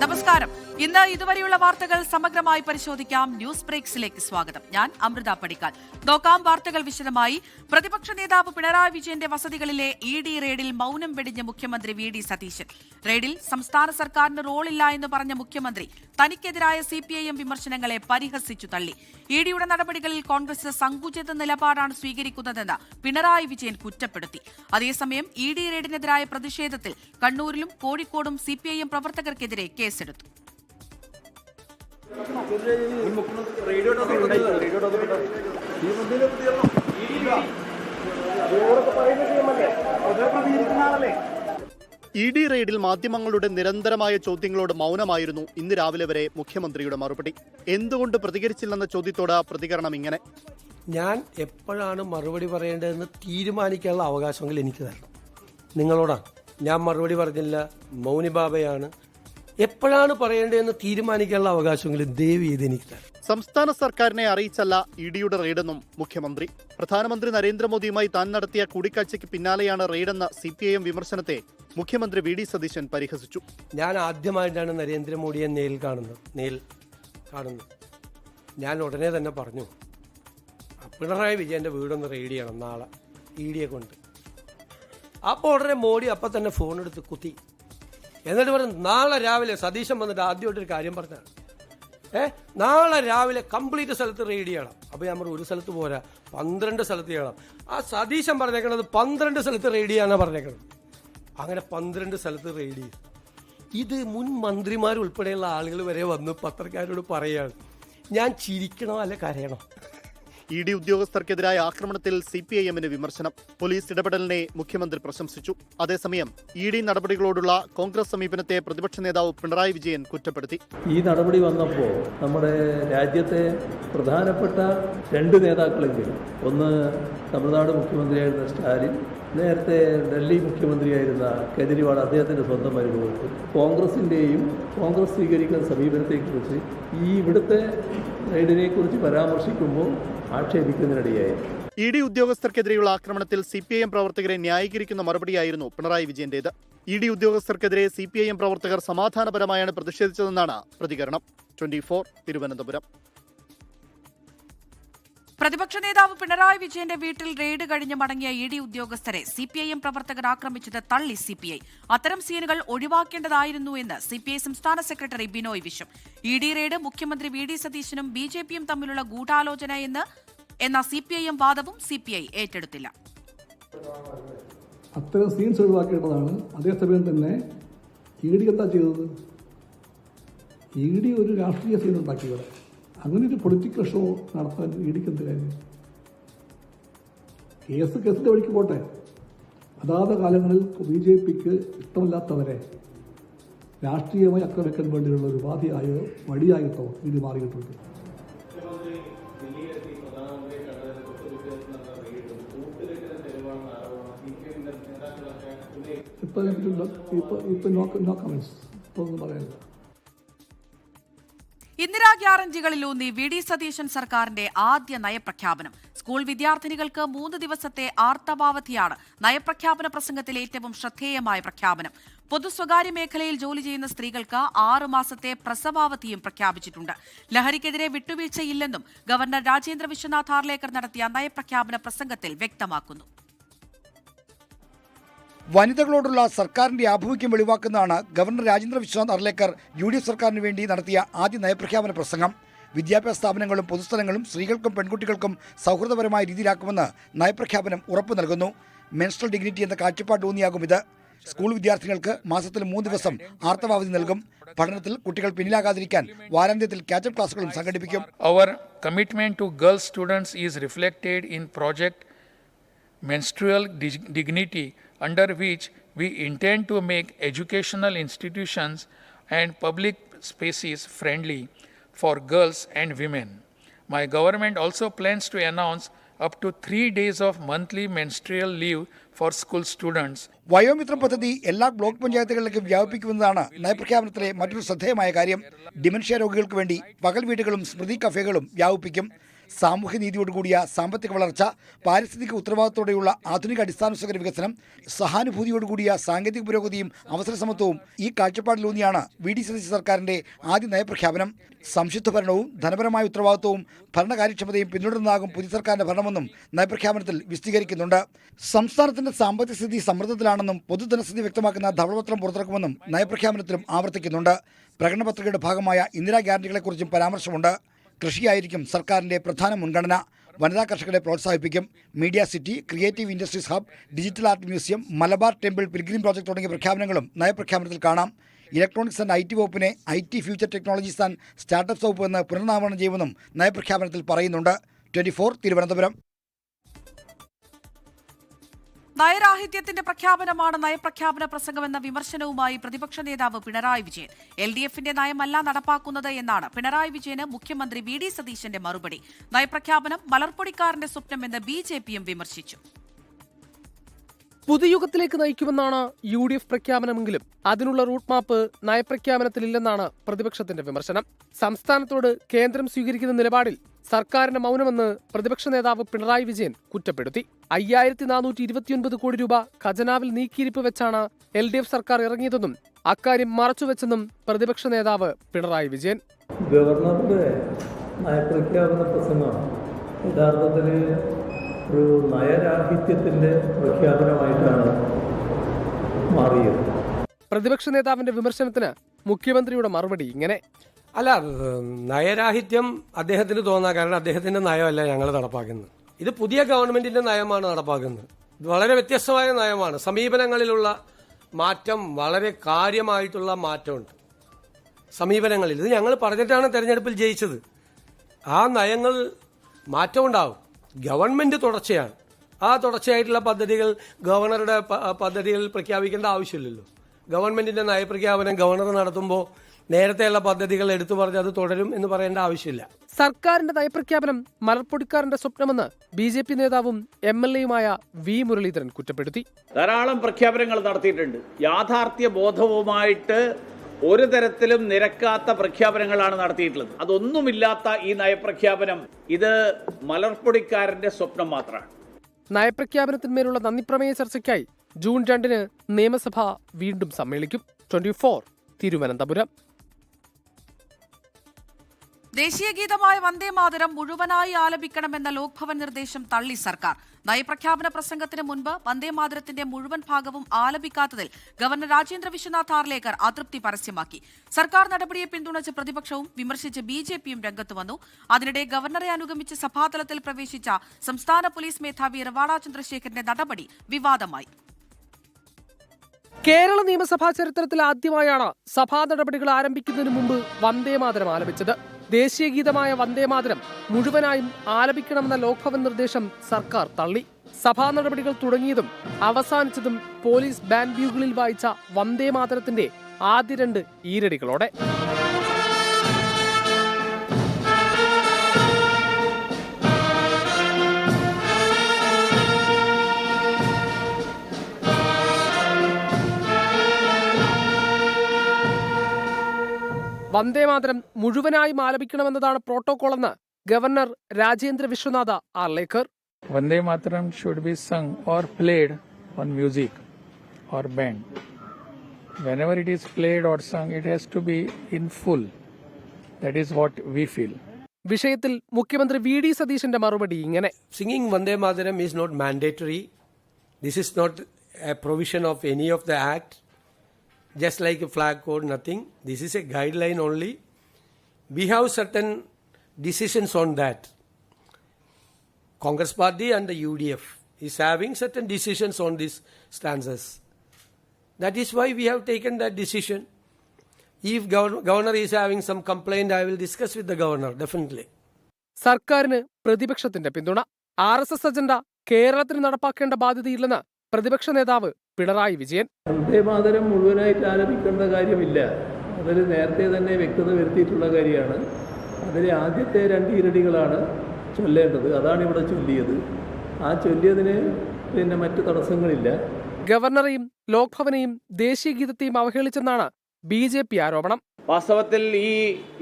നമസ്കാരം. ഇന്ന് ഇതുവരെയുള്ള വാർത്തകൾ സമഗ്രമായി പരിശോധിക്കാം. ന്യൂസ് ബ്രേക്സിലേക്ക് സ്വാഗതം. ഞാൻ അമൃത പടിക്കാൽ. നോക്കാം വാർത്തകൾ വിശദമായി. പ്രതിപക്ഷ നേതാവ് പിണറായി വിജയന്റെ വസതികളിലെ ED റെയ്ഡിൽ മൗനം വെടിഞ്ഞ മുഖ്യമന്ത്രി VD സതീശൻ. റെയ്ഡിൽ സംസ്ഥാന സർക്കാരിന് റോളില്ല എന്ന് പറഞ്ഞ മുഖ്യമന്ത്രി തനിക്കെതിരായ CPIM വിമർശനങ്ങളെ പരിഹസിച്ചു തള്ളി. EDയുടെ നടപടികളിൽ കോൺഗ്രസ് സങ്കുചിത നിലപാടാണ് സ്വീകരിക്കുന്നതെന്ന് പിണറായി വിജയൻ കുറ്റപ്പെടുത്തി. അതേസമയം ED റെയ്ഡിനെതിരായ പ്രതിഷേധത്തിൽ കണ്ണൂരിലും കോഴിക്കോടും CPIM പ്രവർത്തകർക്കെതിരെ കേസെടുത്തു. ED റെയ്ഡിൽ മാധ്യമങ്ങളുടെ നിരന്തരമായ ചോദ്യങ്ങളോട് മൗനമായിരുന്നു ഇന്ന് രാവിലെ വരെ മുഖ്യമന്ത്രിയുടെ മറുപടി. എന്തുകൊണ്ട് പ്രതികരിച്ചില്ലെന്ന ചോദ്യത്തോട് പ്രതികരണം ഇങ്ങനെ: ഞാൻ എപ്പോഴാണ് മറുപടി പറയേണ്ടതെന്ന് തീരുമാനിക്കാനുള്ള അവകാശമെങ്കിൽ എനിക്ക് തരണം. നിങ്ങളോടാണ്. ഞാൻ മറുപടി പറഞ്ഞില്ല, മൗനിബാബയാണ്. എപ്പോഴാണ് പറയേണ്ടതെന്ന് തീരുമാനിക്കാനുള്ള അവകാശമെങ്കിലും ദയവ് ചെയ്ത് എനിക്ക് തരണം. സംസ്ഥാന സർക്കാരിനെ അറിയിച്ചല്ല EDയുടെ റെയ്ഡെന്നും മുഖ്യമന്ത്രി. പ്രധാനമന്ത്രി നരേന്ദ്രമോദിയുമായി താൻ നടത്തിയ കൂടിക്കാഴ്ചയ്ക്ക് പിന്നാലെയാണ് റെയ്ഡെന്ന CPIM വിമർശനത്തെ മുഖ്യമന്ത്രി VD സതീശൻ പരിഹസിച്ചു. ഞാൻ ആദ്യമായിട്ടാണ് നരേന്ദ്രമോദിയെ നേരിൽ കാണുന്നത്. ഞാൻ ഉടനെ തന്നെ പറഞ്ഞു, പിണറായി വിജയന്റെ വീടൊന്ന് റെയ്ഡ് ചെയ്യണം നാളെ EDയെ കൊണ്ട്. അപ്പോൾ ഉടനെ മോഡി അപ്പം തന്നെ ഫോൺ എടുത്ത് കുത്തി. എന്നിട്ട് പറഞ്ഞു, നാളെ രാവിലെ സതീശൻ വന്നിട്ട് ആദ്യമായിട്ടൊരു കാര്യം പറഞ്ഞാണ്, നാളെ രാവിലെ കംപ്ലീറ്റ് സ്ഥലത്ത് റെയ്ഡ് ചെയ്യണം. അപ്പോൾ ഞാൻ പറഞ്ഞു, ഒരു സ്ഥലത്ത് പോരാ, 12 സ്ഥലത്ത് ചെയ്യണം. ആ സതീശൻ പറഞ്ഞേക്കണത് 12 സ്ഥലത്ത് റെയ്ഡ് ചെയ്യാനാണ് പറഞ്ഞേക്കണത്. അങ്ങനെ 12 സ്ഥലത്ത് റെയ്ഡ് ചെയ്തു. ഇത് മുൻ മന്ത്രിമാരുൾപ്പെടെയുള്ള ആളുകൾ വരെ വന്ന് പത്രക്കാരോട് പറയുകയാണ്. ഞാൻ ചിരിക്കണോ അല്ലെ കരയണോ? ED ഉദ്യോഗസ്ഥർക്കെതിരായ ആക്രമണത്തിൽ CPIMന് വിമർശനം. പോലീസ് ഇടപെടലിനെ മുഖ്യമന്ത്രി പ്രശംസിച്ചു. അതേസമയം ED നടപടികളോടുള്ള കോൺഗ്രസ് സമീപനത്തെ പ്രതിപക്ഷ നേതാവ് പിണറായി വിജയൻ കുറ്റപ്പെടുത്തി. ഈ നടപടി വന്നപ്പോൾ നമ്മുടെ രാജ്യത്തെ പ്രധാനപ്പെട്ട 2 നേതാക്കളെങ്കിലും, ഒന്ന് തമിഴ്നാട് മുഖ്യമന്ത്രിയായിരുന്ന സ്റ്റാലിൻ, നേരത്തെ ഡൽഹി മുഖ്യമന്ത്രിയായിരുന്ന കേജ്രിവാൾ, അദ്ദേഹത്തിൻ്റെ സ്വന്തം മരുമകൾക്ക് കോൺഗ്രസിൻ്റെയും കോൺഗ്രസ് സ്വീകരിക്കുന്ന സമീപനത്തെക്കുറിച്ച് ഈ ഇവിടുത്തെ റെയ്ഡിനെക്കുറിച്ച് പരാമർശിക്കുമ്പോൾ ആക്ഷേപിക്കുന്നതിനിടയായി. ED ഉദ്യോഗസ്ഥർക്കെതിരെയുള്ള ആക്രമണത്തിൽ CPIM പ്രവർത്തകരെ ന്യായീകരിക്കുന്ന മറുപടിയായിരുന്നു പിണറായി വിജയന്റേത്. ED ഉദ്യോഗസ്ഥർക്കെതിരെ CPIM പ്രവർത്തകർ സമാധാനപരമായാണ് പ്രതിഷേധിച്ചതെന്നാണ് പ്രതികരണം. 24 തിരുവനന്തപുരം. പ്രതിപക്ഷ നേതാവ് പിണറായി വിജയന്റെ വീട്ടിൽ റെയ്ഡ് കഴിഞ്ഞ് മടങ്ങിയ ED ഉദ്യോഗസ്ഥരെ CPIM പ്രവർത്തകർ ആക്രമിച്ചത് തള്ളി CPI. അത്തരം സീനുകൾ ഒഴിവാക്കേണ്ടതായിരുന്നു എന്ന് CPI സംസ്ഥാന secretary Binoy Viswam. ED raid മുഖ്യമന്ത്രി VD സതീശനും BJPയും തമ്മിലുള്ള ഗൂഢാലോചന എന്ന CPIM വാദവും CPI ഏറ്റെടുത്തില്ല. അത്തരം സീൻസ് ഒഴിവാക്കേണ്ടതാണ്. അതേസമയം തന്നെ ED എന്താ ചെയ്തത്? ED ഒരു രാഷ്ട്രീയ സീൻ ഉണ്ടാക്കിയത്. അങ്ങനെ ഒരു പൊളിറ്റിക്കൽ ഷോ നടത്താൻ EDക്ക് എന്ത് കാര്യം? കേസിന്റെ വഴിക്ക് പോട്ടെ. അതാത് കാലങ്ങളിൽ BJPക്ക് ഇഷ്ടമില്ലാത്തവരെ രാഷ്ട്രീയമായി ആക്രമിക്കാൻ വേണ്ടിയുള്ള ഒരു ഉപാധിയായോ വഴിയായിട്ടോ ED മാറിയിട്ടുണ്ട്. No comments. ഇപ്പോൾ ഒന്നും പറയാനില്ല. ഇന്ദിരാ ഗ്യാരണ്ടികളിലൂന്നി VD സതീശൻ സർക്കാരിന്റെ ആദ്യ നയപ്രഖ്യാപനം. സ്കൂൾ വിദ്യാർത്ഥിനികൾക്ക് 3 ദിവസത്തെ ആർത്തവാവധിയാണ് നയപ്രഖ്യാപന പ്രസംഗത്തിലെ ഏറ്റവും ശ്രദ്ധേയമായ പ്രഖ്യാപനം. പൊതു സ്വകാര്യ മേഖലയിൽ ജോലി ചെയ്യുന്ന സ്ത്രീകൾക്ക് 6 മാസത്തെ പ്രസവാവധിയും പ്രഖ്യാപിച്ചിട്ടുണ്ട്. ലഹരിക്കെതിരെ വിട്ടുവീഴ്ചയില്ലെന്നും ഗവർണർ രാജേന്ദ്ര വിശ്വനാഥ് ആർലേക്കർ നടത്തിയ നയപ്രഖ്യാപന പ്രസംഗത്തിൽ വ്യക്തമാക്കുന്നു. വനിതകളോടുള്ള സർക്കാരിന്റെ ആഭിമുഖ്യം വെളിവാക്കുന്നതാണ് ഗവർണർ രാജേന്ദ്ര വിശ്വനാഥ് അർലേക്കർ UDF സർക്കാരിന് വേണ്ടി നടത്തിയ ആദ്യ നയപ്രഖ്യാപന പ്രസംഗം. വിദ്യാഭ്യാസ സ്ഥാപനങ്ങളും പൊതുസ്ഥലങ്ങളും സ്ത്രീകൾക്കും പെൺകുട്ടികൾക്കും സൗഹൃദപരമായ രീതിയിലാക്കുമെന്ന് നയപ്രഖ്യാപനം ഉറപ്പു നൽകുന്നു. മെൻസ്ട്രൽ ഡിഗ്നിറ്റി എന്ന കാഴ്ചപ്പാടൂന്നിയാകും ഇത്. സ്കൂൾ വിദ്യാർത്ഥികൾക്ക് മാസത്തിൽ 3 ദിവസം ആർത്തവാവധി നൽകും. പഠനത്തിൽ കുട്ടികൾ പിന്നിലാകാതിരിക്കാൻ വാരാന്ത്യത്തിൽ ക്യാച്ചപ്പ് ക്ലാസുകളും സംഘടിപ്പിക്കും. Our commitment to girl students is reflected in project Menstrual Dignity, under which we intend to make educational institutions and public spaces friendly for girls and women. My government also plans to announce up to 3 days of monthly menstrual leave for school students. Vayomithram പദ്ധതി എല്ലാ block പഞ്ചായത്തുകളിലേക്കും വ്യാപിപ്പിക്കുമെന്നതാണ് നയപ്രഖ്യാപനത്തിലെ മറ്റൊരു ശ്രദ്ധേയമായ കാര്യം. Dementia രോഗികൾക്ക് വേണ്ടി പകൽ വീടുകളും സ്മൃതി കഫേകളും വ്യാപിപ്പിക്കും. സാമൂഹ്യനീതിയോടുകൂടിയ സാമ്പത്തിക വളർച്ച, പാരിസ്ഥിതിക ഉത്തരവാദിത്തോടെയുള്ള ആധുനിക അടിസ്ഥാന സൗകര്യ വികസനം, സഹാനുഭൂതിയോടുകൂടിയ സാങ്കേതിക പുരോഗതിയും അവസര സമത്വവും ഈ കാഴ്ചപ്പാടിലൂന്നിയാണ് വി ഡി സതീശൻ സർക്കാരിന്റെ ആദ്യ നയപ്രഖ്യാപനം. സംശുദ്ധ ഭരണവും ധനപരമായ ഉത്തരവാദിത്വവും ഭരണകാര്യക്ഷമതയും പിന്തുടരുന്നതാകും പുതിയ സർക്കാരിന്റെ ഭരണമെന്നും നയപ്രഖ്യാപനത്തിൽ വിശദീകരിക്കുന്നുണ്ട്. സംസ്ഥാനത്തിന്റെ സാമ്പത്തിക സ്ഥിതി സമ്മർദ്ദത്തിലാണെന്നും പൊതുധനസ്ഥിതി വ്യക്തമാക്കുന്ന ധവളപത്രം പുറത്തിറക്കുമെന്നും നയപ്രഖ്യാപനത്തിലും ആവർത്തിക്കുന്നുണ്ട്. പ്രകടന പത്രികയുടെ ഭാഗമായ ഇന്ദിരാ ഗ്യാരണ്ടികളെക്കുറിച്ചും പരാമർശമുണ്ട്. കൃഷിയായിരിക്കും സർക്കാരിന്റെ പ്രധാന മുൻഗണന. വനിതാ കർഷകരെ പ്രോത്സാഹിപ്പിക്കും. Media city, creative industries hub, digital art museum, Malabar temple, pilgrim project തുടങ്ങിയ പ്രഖ്യാപനങ്ങളും നയപ്രഖ്യാപനത്തിൽ കാണാം. ഇലക്ട്രോണിക്സ് ആൻഡ് IT വകുപ്പിനെ IT future technologies and startups വകുപ്പ് എന്ന് പുനർനാമകരണം ചെയ്യുമെന്നും നയപ്രഖ്യാപനത്തിൽ പറയുന്നുണ്ട്. 24 തിരുവനന്തപുരം. നയരാഹിത്യത്തിന്റെ പ്രഖ്യാപനമാണ് നയപ്രഖ്യാപന പ്രസംഗമെന്ന വിമർശനവുമായി പ്രതിപക്ഷ നേതാവ് പിണറായി വിജയൻ. LDFന്റെ നയമല്ല നടപ്പാക്കുന്നത് എന്നാണ് പിണറായി വിജയന് മുഖ്യമന്ത്രി വി ഡി സതീശന്റെ മറുപടി. നയപ്രഖ്യാപനം മലർപ്പൊടിക്കാരന്റെ സ്വപ്നമെന്ന് BJPയും വിമർശിച്ചു. പുതുയുഗത്തിലേക്ക് നയിക്കുമെന്നാണ് UDF പ്രഖ്യാപനമെങ്കിലും അതിനുള്ള റൂട്ട് മാപ്പ് നയപ്രഖ്യാപനത്തിലില്ലെന്നാണ് പ്രതിപക്ഷത്തിന്റെ വിമർശനം. സംസ്ഥാനത്തോട് കേന്ദ്രം സ്വീകരിക്കുന്ന നിലപാടിൽ സർക്കാരിന്റെ മൗനമെന്ന് പ്രതിപക്ഷ നേതാവ് പിണറായി വിജയൻ കുറ്റപ്പെടുത്തി. 5429 കോടി രൂപ ഖജനാവിൽ നീക്കിയിരിപ്പ് വെച്ചാണ് LDF സർക്കാർ ഇറങ്ങിയതെന്നും അക്കാര്യം മറച്ചുവെച്ചെന്നും പ്രതിപക്ഷ നേതാവ് പിണറായി വിജയൻ. ഗവർണറുടെ നയപ്രഖ്യാപന പ്രസംഗം യഥാർത്ഥത്തിൽ ഒരു നയരാഹിത്യത്തിന്റെ പ്രഖ്യാപനമായിട്ടാണ് മാറിയത്. പ്രതിപക്ഷ നേതാവിന്റെ വിമർശനത്തിന് മുഖ്യമന്ത്രിയുടെ മറുപടി ഇങ്ങനെ: അല്ല, നയരാഹിത്യം അദ്ദേഹത്തിന് തോന്നാം. കാരണം അദ്ദേഹത്തിന്റെ നയമല്ല ഞങ്ങൾ നടപ്പാക്കുന്നത്. ഇത് പുതിയ ഗവൺമെന്റിന്റെ നയമാണ് നടപ്പാക്കുന്നത്. ഇത് വളരെ വ്യത്യസ്തമായ നയമാണ്. സമീപനങ്ങളിലുള്ള മാറ്റം, വളരെ കാര്യമായിട്ടുള്ള മാറ്റമുണ്ട് സമീപനങ്ങളിൽ. ഇത് ഞങ്ങൾ പറഞ്ഞിട്ടാണ് തെരഞ്ഞെടുപ്പിൽ ജയിച്ചത്. ആ നയങ്ങൾ മാറ്റമുണ്ടാവും. ഗവൺമെന്റ് തുടർച്ചയാണ്. ആ തുടർച്ചയായിട്ടുള്ള പദ്ധതികൾ ഗവർണറുടെ പദ്ധതികൾ പ്രഖ്യാപിക്കേണ്ട ആവശ്യമില്ലല്ലോ. ഗവൺമെന്റിന്റെ നയപ്രഖ്യാപനം ഗവർണർ നടത്തുമ്പോൾ നേരത്തെയുള്ള പദ്ധതികൾ എടുത്തു പറഞ്ഞ് അത് തുടരും എന്ന് പറയേണ്ട ആവശ്യമില്ല. സർക്കാരിന്റെ നയപ്രഖ്യാപനം മലർപ്പൊടിക്കാരന്റെ സ്വപ്നമെന്ന് BJP നേതാവും MLAയുമായ V മുരളീധരൻ കുറ്റപ്പെടുത്തി. ധാരാളം പ്രഖ്യാപനങ്ങൾ നടത്തിയിട്ടുണ്ട്. യാഥാർത്ഥ്യ ബോധവുമായിട്ട് ഒരു തരത്തിലും നിരക്കാത്ത പ്രഖ്യാപനങ്ങളാണ് നടത്തിയിട്ടുള്ളത്. അതൊന്നുമില്ലാത്ത ഈ നയപ്രഖ്യാപനം ഇത് മലർപ്പൊടിക്കാരന്റെ സ്വപ്നം മാത്രമാണ്. നയപ്രഖ്യാപനത്തിന്മേലുള്ള നന്ദിപ്രമേയ ചർച്ചയ്ക്കായി ജൂൺ 2 നിയമസഭ വീണ്ടും സമ്മേളിക്കും. 24 തിരുവനന്തപുരം. ദേശീയ ഗീതമായ വന്ദേമാതരം മുഴുവനായി ആലപിക്കണമെന്ന ലോക്ഭവൻ നിർദ്ദേശം തള്ളി സർക്കാർ. നയപ്രഖ്യാപന പ്രസംഗത്തിന് മുൻപ് വന്ദേമാതരത്തിന്റെ മുഴുവൻ ഭാഗവും ആലപിക്കാത്തതിൽ ഗവർണർ രാജേന്ദ്ര വിശ്വനാഥ് ആർലേക്കർ അതൃപ്തി പരസ്യമാക്കി. സർക്കാർ നടപടിയെ പിന്തുണച്ച് പ്രതിപക്ഷവും വിമർശിച്ച് BJPയും രംഗത്ത് വന്നു. അതിനിടെ ഗവർണറെ അനുഗമിച്ച് സഭാതലത്തിൽ പ്രവേശിച്ച സംസ്ഥാന പോലീസ് മേധാവി റവാഡ ചന്ദ്രശേഖരന്റെ നടപടി വിവാദമായി. കേരള നിയമസഭാ ചരിത്രത്തിൽ ആദ്യമായാണ് സഭാ നടപടികൾ ആരംഭിക്കുന്നതിന് മുമ്പ് വന്ദേമാതരം ആലപിച്ചത്. ദേശീയ ഗീതമായ വന്ദേമാതരം മുഴുവനായും ആലപിക്കണമെന്ന ലോക്ഭവൻ നിർദ്ദേശം സർക്കാർ തള്ളി. സഭാ നടപടികൾ തുടങ്ങിയതും അവസാനിച്ചതും പോലീസ് ബാൻഡ് ബ്യൂഗിളിൽ വായിച്ച വന്ദേമാതരത്തിന്റെ ആദ്യ 2 ഈരടികളോടെ. വന്ദേമാതരം മുഴുവനായും ആലപിക്കണമെന്നതാണ് പ്രോട്ടോകോളെന്ന് governor Rajendra Vishwanath Arlekar. Vande Mataram should be sung or played on music or band. Whenever it is played or sung, it has to be in full. That is what we feel. വിഷയത്തിൽ മുഖ്യമന്ത്രി V D സതീശന്റെ മറുപടി ഇങ്ങനെ: Singing Vande Mataram is not mandatory. This is not a provision of any of the act. Just like a flag code, nothing. This is a guideline only. We have certain decisions on that. Congress Party and the UDF is having certain decisions on these stanzas. That is why we have taken that decision. If governor is having some complaint, I will discuss with the governor, definitely. സർക്കാരിന് പ്രതിപക്ഷത്തിന്റെ പിന്തുണ. RSS agenda കേരളത്തിന് നടപ്പാക്കേണ്ട ബാധ്യതയില്ലെന്ന് പ്രതിപക്ഷ നേതാവ് പിണറായി വിജയൻ. വന്ദേമാതരം മുഴുവനായിട്ട് ആലപിക്കേണ്ട കാര്യമില്ല. അതിൽ നേരത്തെ തന്നെ വ്യക്തത വരുത്തിയിട്ടുള്ള കാര്യമാണ്. അതിലെ ആദ്യത്തെ 2 ഈരടികളാണ് ചൊല്ലേണ്ടത്. അതാണ് ഇവിടെ ചൊല്ലിയത്. ആ ചൊല്ലിയതിന് മറ്റു തടസ്സങ്ങളില്ല. ഗവർണറെയും ലോക്ഭവനെയും ദേശീയ ഗീതത്തെയും അവഹേളിച്ചെന്നാണ് BJP ആരോപണം. വാസ്തവത്തിൽ ഈ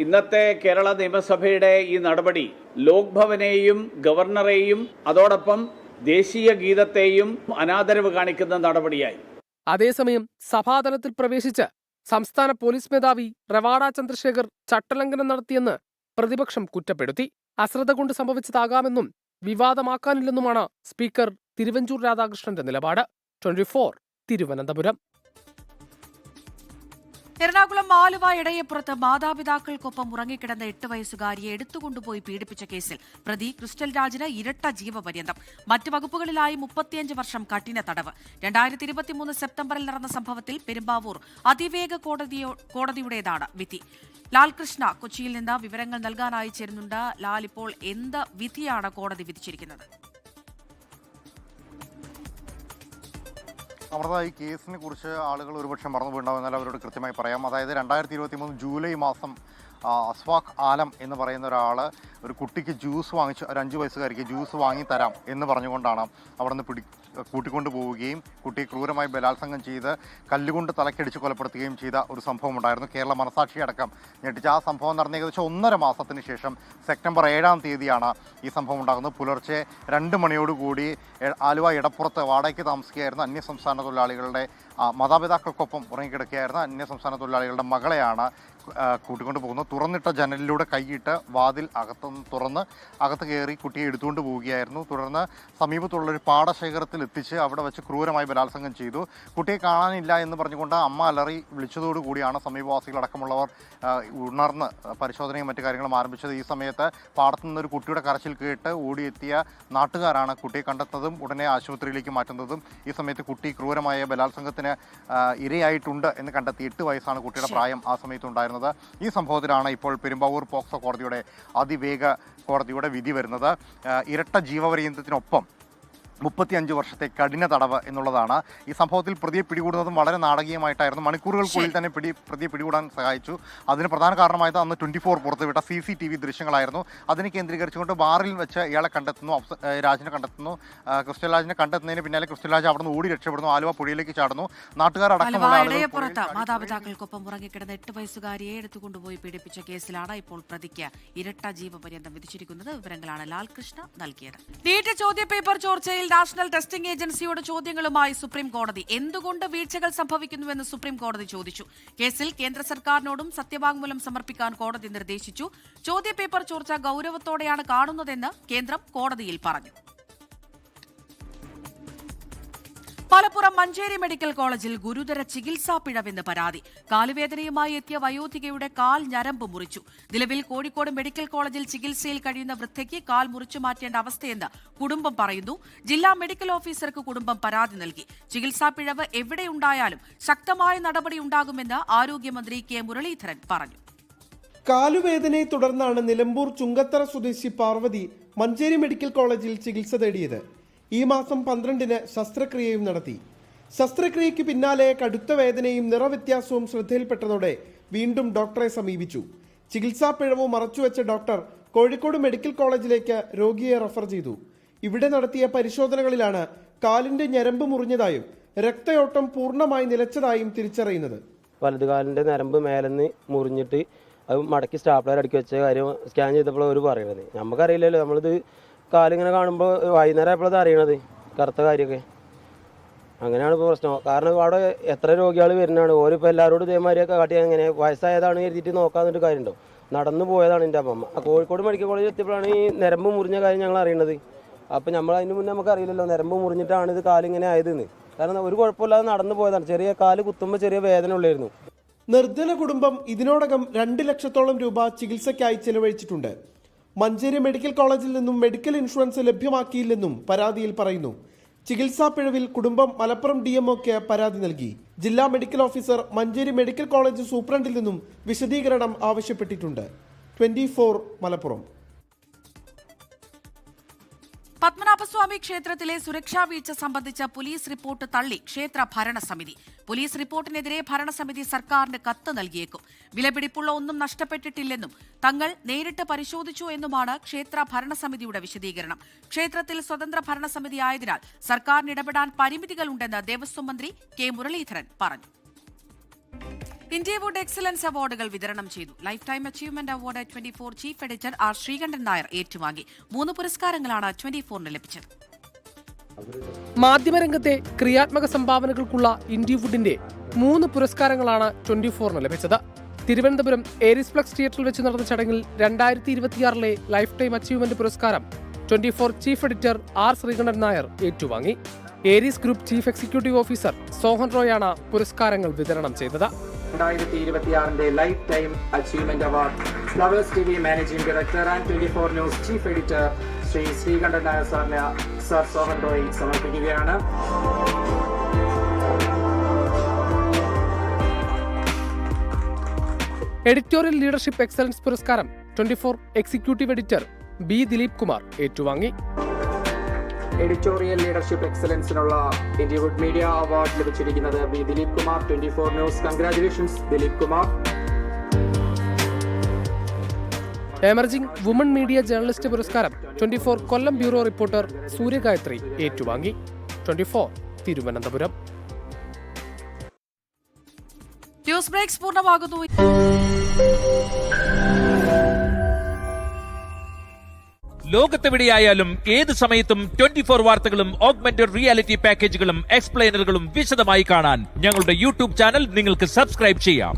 ഇന്നത്തെ കേരള നിയമസഭയുടെ ഈ നടപടി ലോക് ഭവനെയും ഗവർണറെയും അതോടൊപ്പം ദേശീയ ഗീതത്തെയും അനാദരവ് കാണിക്കുന്ന നടപടിയായി. അതേസമയം സഭാതലത്തിൽ പ്രവേശിച്ച് സംസ്ഥാന പോലീസ് മേധാവി റവാഡ ചന്ദ്രശേഖർ ചട്ടലംഘനം നടത്തിയെന്ന് പ്രതിപക്ഷം കുറ്റപ്പെടുത്തി. അശ്രദ്ധ കൊണ്ട് സംഭവിച്ചതാകാമെന്നും വിവാദമാക്കാനില്ലെന്നുമാണ് സ്പീക്കർ തിരുവഞ്ചൂർ രാധാകൃഷ്ണന്റെ നിലപാട്. 24 തിരുവനന്തപുരം. എറണാകുളം ആലുവ ഇടയപ്പുറത്ത് മാതാപിതാക്കൾക്കൊപ്പം ഉറങ്ങിക്കിടന്ന 8 വയസ്സുകാരിയെ എടുത്തുകൊണ്ടുപോയി പീഡിപ്പിച്ച കേസിൽ പ്രതി ക്രിസ്റ്റൽ രാജിന് ഇരട്ട ജീവപര്യന്തം. മറ്റ് വകുപ്പുകളിലായി 35 വർഷം കഠിന തടവ്. 2023 സെപ്റ്റംബറിൽ നടന്ന സംഭവത്തിൽ പെരുമ്പാവൂർ അതിവേഗ കോടതിയുടേതാണ് വിധി. ലാൽകൃഷ്ണ കൊച്ചിയിൽ നിന്ന് വിവരങ്ങൾ നൽകാനായി ചേരുന്നുണ്ട്. ലാൽ, ഇപ്പോൾ എന്ത് വിധിയാണ് കോടതി വിധിച്ചിരിക്കുന്നത്? അമൃത, ഈ കേസിനെ കുറിച്ച് ആളുകൾ ഒരുപക്ഷെ മറന്നുപോയിട്ടുണ്ടാവും, എന്നാൽ അവരോട് കൃത്യമായി പറയാം. അതായത് 2023 ജൂലൈ മാസം അസ്വാഖ് ആലം എന്ന് പറയുന്ന ഒരാൾ ഒരു കുട്ടിക്ക് ജ്യൂസ് വാങ്ങിച്ച്, ഒരു 5 വയസ്സുകാരിക്ക് ജ്യൂസ് വാങ്ങി തരാം എന്ന് പറഞ്ഞുകൊണ്ടാണ് അവിടെ നിന്ന് കൂട്ടിക്കൊണ്ടു പോവുകയും കുട്ടിയെ ക്രൂരമായി ബലാത്സംഗം ചെയ്ത് കല്ലുകൊണ്ട് തലക്കടിച്ച് കൊലപ്പെടുത്തുകയും ചെയ്ത ഒരു സംഭവം ഉണ്ടായിരുന്നു. കേരള മനസാക്ഷി അടക്കം ഞെട്ടിച്ച ആ സംഭവം നടന്ന ഏകദേശം 1.5 മാസത്തിന് ശേഷം സെപ്റ്റംബർ 7-ാം തീയതിയാണ് ഈ സംഭവം ഉണ്ടാകുന്നത്. പുലർച്ചെ 2 മണിയോടുകൂടി ആലുവ ഇടപ്പുറത്ത് വാടകയ്ക്ക് താമസിക്കുകയായിരുന്ന അന്യസംസ്ഥാന തൊഴിലാളികളുടെ മാതാപിതാക്കൾക്കൊപ്പം ഉറങ്ങിക്കിടക്കുകയായിരുന്ന അന്യസംസ്ഥാന തൊഴിലാളികളുടെ മകളെയാണ് കൂട്ടിക്കൊണ്ട് പോകുന്നത്. തുറന്നിട്ട ജനലിലൂടെ കൈയിട്ട് വാതിൽ അകത്തുനിന്ന് തുറന്ന് അകത്ത് കയറി കുട്ടിയെ എടുത്തുകൊണ്ട് പോവുകയായിരുന്നു. തുടർന്ന് സമീപത്തുള്ളൊരു പാടശേഖരത്തിൽ എത്തിച്ച് അവിടെ വെച്ച് ക്രൂരമായി ബലാത്സംഗം ചെയ്തു. കുട്ടിയെ കാണാനില്ല എന്ന് പറഞ്ഞുകൊണ്ട് അമ്മ അലറി വിളിച്ചതോടുകൂടിയാണ് സമീപവാസികളടക്കമുള്ളവർ ഉണർന്ന് പരിശോധനയും മറ്റു കാര്യങ്ങളും ആരംഭിച്ചത്. ഈ സമയത്ത് പാടത്തു നിന്നൊരു കുട്ടിയുടെ കരച്ചിൽ കേട്ട് ഓടിയെത്തിയ നാട്ടുകാരാണ് കുട്ടിയെ കണ്ടെത്തുന്നതും ഉടനെ ആശുപത്രിയിലേക്ക് മാറ്റുന്നതും. ഈ സമയത്ത് കുട്ടി ക്രൂരമായ ബലാത്സംഗത്തിന് ഇരയായിട്ടുണ്ട് എന്ന് കണ്ടെത്തി. 8 വയസ്സാണ് കുട്ടിയുടെ പ്രായം ആ സമയത്തുണ്ടായിരുന്നത്. ഈ സംഭവത്തിലാണ് ഇപ്പോൾ പെരുമ്പാവൂർ പോക്സോ കോടതിയുടെ അതിവേഗ കോടതിയുടെ വിധി വരുന്നത്. ഇരട്ട ജീവപര്യന്തത്തിനൊപ്പം 35 വർഷത്തെ കഠിന തടവ് എന്നുള്ളതാണ്. ഈ സംഭവത്തിൽ പ്രതിയെ പിടികൂടുന്നതും വളരെ നാടകീയമായിട്ടായിരുന്നു. മണിക്കൂറുകൾക്കുള്ളിൽ തന്നെ പ്രതിയെ പിടികൂടാൻ സഹായിച്ചു. അതിന് പ്രധാന കാരണമായത് അന്ന് 24 പുറത്തുവിട്ട CCTV ദൃശ്യങ്ങളായിരുന്നു. അതിനെ കേന്ദ്രീകരിച്ചുകൊണ്ട് ബാറിൽ വെച്ച് ഇയാളെ കണ്ടെത്തുന്നു, രാജിനെ കണ്ടെത്തുന്നു. ക്രിസ്റ്റൽ രാജിനെ കണ്ടെത്തുന്നതിന് പിന്നാലെ ക്രിസ്റ്റൽ രാജ് അവിടെ നിന്ന് ഓടി രക്ഷപ്പെടുന്നു, ആലുവ പുഴയിലേക്ക് ചാടുന്നു. നാട്ടുകാരടക്കമുള്ള മാതാപിതാക്കൾക്കൊപ്പം ഉറങ്ങിക്കിടന്ന 8 വയസ്സുകാരിയെ എടുത്തുകൊണ്ടുപോയി പീഡിപ്പിച്ച കേസിലാണ് ഇപ്പോൾ പ്രതിക്ക് ഇരട്ട ജീവപര്യന്തം വിധിച്ചിരിക്കുന്നത്. വിവരങ്ങളാണ് ലാൽകൃഷ്ണ നൽകിയത്. നീറ്റ് ചോദ്യപേപ്പർ ചോർച്ചയിൽ നാഷണൽ ടെസ്റ്റിംഗ് ഏജൻസിയോട് ചോദ്യങ്ങളുമായി സുപ്രീം കോടതി. എന്തുകൊണ്ട് വീഴ്ചകൾ സംഭവിക്കുന്നുവെന്ന് സുപ്രീം കോടതി ചോദിച്ചു. കേസിൽ കേന്ദ്ര സർക്കാരിനോടും സത്യവാങ്മൂലം സമർപ്പിക്കാൻ കോടതി നിർദ്ദേശിച്ചു. ചോദ്യപേപ്പർ ചോർച്ച ഗൌരവത്തോടെയാണ് കാണുന്നതെന്ന് കേന്ദ്രം കോടതിയിൽ പറഞ്ഞു. മലപ്പുറം മഞ്ചേരി മെഡിക്കൽ കോളേജിൽ ഗുരുതര ചികിത്സാ പിഴവെന്ന് പരാതി. കാലുവേദനയുമായി എത്തിയ വയോധികയുടെ കാൽ ഞരമ്പ് മുറിച്ചു. നിലവിൽ കോഴിക്കോട് മെഡിക്കൽ കോളേജിൽ ചികിത്സയിൽ കഴിയുന്ന വൃദ്ധയ്ക്ക് കാൽ മുറിച്ചു മാറ്റേണ്ട അവസ്ഥയെന്ന് കുടുംബം പറയുന്നു. ജില്ലാ മെഡിക്കൽ ഓഫീസർക്ക് കുടുംബം പരാതി നൽകി. ചികിത്സാ പിഴവ് എവിടെയുണ്ടായാലും ശക്തമായ നടപടി ഉണ്ടാകുമെന്ന് ആരോഗ്യമന്ത്രി കെ മുരളീധരൻ പറഞ്ഞു. കാലുവേദനയെ തുടർന്നാണ് നിലമ്പൂർ ചുങ്കത്തറ സ്വദേശി പാർവതി മഞ്ചേരി മെഡിക്കൽ കോളേജിൽ ചികിത്സ തേടിയത്. ഈ മാസം 12-ന് ശസ്ത്രക്രിയയും നടത്തി. ശസ്ത്രക്രിയയ്ക്ക് പിന്നാലെ കടുത്ത വേദനയും നിറവ്യത്യാസവും ശ്രദ്ധയിൽപ്പെട്ടതോടെ വീണ്ടും ഡോക്ടറെ സമീപിച്ചു. ചികിത്സാ പിഴവ് മറച്ചുവെച്ച ഡോക്ടർ കോഴിക്കോട് മെഡിക്കൽ കോളേജിലേക്ക് രോഗിയെ റഫർ ചെയ്തു. ഇവിടെ നടത്തിയ പരിശോധനകളിലാണ് കാലിന്റെ ഞരമ്പ് മുറിഞ്ഞതായും രക്തയോട്ടം പൂർണ്ണമായി നിലച്ചതായും തിരിച്ചറിയുന്നത്. വലതുകാലിന്റെ ഞരമ്പ് മേലെന്ന് മുറിഞ്ഞിട്ട് അത് മടക്കി സ്റ്റാപ്ലർ അടുക്കി വെച്ച കാര്യം സ്കാൻ ചെയ്തപ്പോൾ അവർ പറയുന്നത്. നമുക്കറിയില്ലല്ലോ, നമ്മളിത് കാലിങ്ങനെ കാണുമ്പോൾ വൈകുന്നേരം ആയപ്പോഴത് അറിയണത് കറുത്ത കാര്യമൊക്കെ. അങ്ങനെയാണ് ഇപ്പോൾ പ്രശ്നം. കാരണം അവിടെ എത്ര രോഗികൾ വരുന്നതാണ്. ഓരിപ്പോൾ എല്ലാവരോടും ഇതേമാതിരിയൊക്കെ കാട്ടി അങ്ങനെ വയസ്സായതാണ് എഴുതിയിട്ട് നോക്കാമെന്നൊരു കാര്യമുണ്ടോ. നടന്നു പോയതാണ് എൻ്റെ അമ്മ. കോഴിക്കോട് മെഡിക്കൽ കോളേജിൽ എത്തിയപ്പോഴാണ് ഈ ഞരമ്പ് മുറിഞ്ഞ കാര്യം ഞങ്ങൾ അറിയണത്. അപ്പോൾ നമ്മൾ അതിന് മുന്നേ നമുക്ക് അറിയില്ലല്ലോ ഞരമ്പ് മുറിഞ്ഞിട്ടാണ് ഇത് കാലിങ്ങനെ ആയതെന്ന്. കാരണം ഒരു കുഴപ്പമില്ലാതെ നടന്നു പോയതാണ്. ചെറിയ കാല് കുത്തുമ്പോൾ ചെറിയ വേദന ഉള്ളായിരുന്നു. നിർധന കുടുംബം ഇതിനോടകം 2 ലക്ഷത്തോളം രൂപ ചികിത്സയ്ക്കായി ചെലവഴിച്ചിട്ടുണ്ട്. മഞ്ചേരി മെഡിക്കൽ കോളേജിൽ നിന്നും മെഡിക്കൽ ഇൻഷുറൻസ് ലഭ്യമാക്കിയില്ലെന്നും പരാതിയിൽ പറയുന്നു. ചികിത്സാ പിഴവിൽ കുടുംബം മലപ്പുറം DMOക്ക് പരാതി നൽകി. ജില്ലാ medical officer Manjeri medical college സൂപ്രണ്ടിൽ നിന്നും വിശദീകരണം ആവശ്യപ്പെട്ടിട്ടുണ്ട്. 24 മലപ്പുറം. പത്മനാഭസ്വാമി ക്ഷേത്രത്തിലെ സുരക്ഷാ വീഴ്ച സംബന്ധിച്ച പോലീസ് റിപ്പോർട്ട് തള്ളി ക്ഷേത്ര ഭരണസമിതി. പോലീസ് റിപ്പോർട്ടിനെതിരെ ഭരണസമിതി സർക്കാരിന് കത്ത് നൽകിയേക്കും. വിലപിടിപ്പുള്ള ഒന്നും നഷ്ടപ്പെട്ടിട്ടില്ലെന്നും തങ്ങൾ നേരിട്ട് പരിശോധിച്ചു എന്നുമാണ് ക്ഷേത്ര ഭരണസമിതിയുടെ വിശദീകരണം. ക്ഷേത്രത്തിൽ സ്വതന്ത്ര ഭരണസമിതി ആയതിനാൽ സർക്കാരിന് ഇടപെടാൻ പരിമിതികളുണ്ടെന്ന് ദേവസ്വം മന്ത്രി കെ മുരളീധരൻ പറഞ്ഞു. ഇന്ത്യ വുഡ് എക്സലൻസ് അവാർഡുകൾ വിതരണം ചെയ്തു. Lifetime achievement award 24 chief editor R Sreekandan Nair ഏറ്റുവാങ്ങി. 3 പുരസ്കാരങ്ങളാണ് 24 ലഭിച്ചത്. മാധ്യമരംഗത്തെ ക്രിയാത്മക സംഭാവനകൾക്കുള്ള ഇന്ത്യ വുഡിന്റെ 3 പുരസ്കാരങ്ങളാണ് 24 ലഭിച്ചത്. തിരുവനന്തപുരം ഏരീസ് ഫ്ലക്സ് തിയേറ്ററിൽ വെച്ച് നടന്ന ചടങ്ങിൽ 2026 ലൈഫ് ടൈം അച്ചീവ്മെന്റ് പുരസ്കാരം 24 chief editor R Sreekandan Nair ഏറ്റുവാങ്ങി. Aries group chief executive officer Sohan റോയാണ് പുരസ്കാരങ്ങൾ വിതരണം ചെയ്തത്. 2026 lifetime achievement award Flowers TV managing director and 24 news chief editor Sree Sreekandan Nair സാറിന് സർ സോഹൻ റോയ് സമർപ്പിക്കുകയാണ്. എഡിറ്റോറിയൽ ലീഡർഷിപ്പ് എക്സലൻസ് പുരസ്കാരം 24 executive editor B Dileep Kumar ഏറ്റുവാങ്ങി. എഡിറ്റോറിയൽ ലീഡർഷിപ്പ് എക്സലൻസിനുള്ള ഇന്ത്യ വുഡ് മീഡിയ അവാർഡ് ലഭിച്ചിരിക്കുന്നത് B Dileep Kumar. 24 news congratulations Dileep Kumar. Emerging woman media journalist പുരസ്കാരം 24 കൊല്ലം bureau reporter Suryagayathri ഏറ്റുവാങ്ങി. 24 Thiruvananthapuram. News breaks പൂർണ്ണമാകുന്നു. ലോകത്തെവിടെയായാലും ഏത് സമയത്തും 24 വാർത്തകളും ഓഗ്മെന്റഡ് റിയാലിറ്റി പാക്കേജുകളും എക്സ്പ്ലെയിനറുകളും വിശദമായി കാണാൻ ഞങ്ങളുടെ യൂട്യൂബ് ചാനൽ നിങ്ങൾക്ക് സബ്സ്ക്രൈബ് ചെയ്യാം.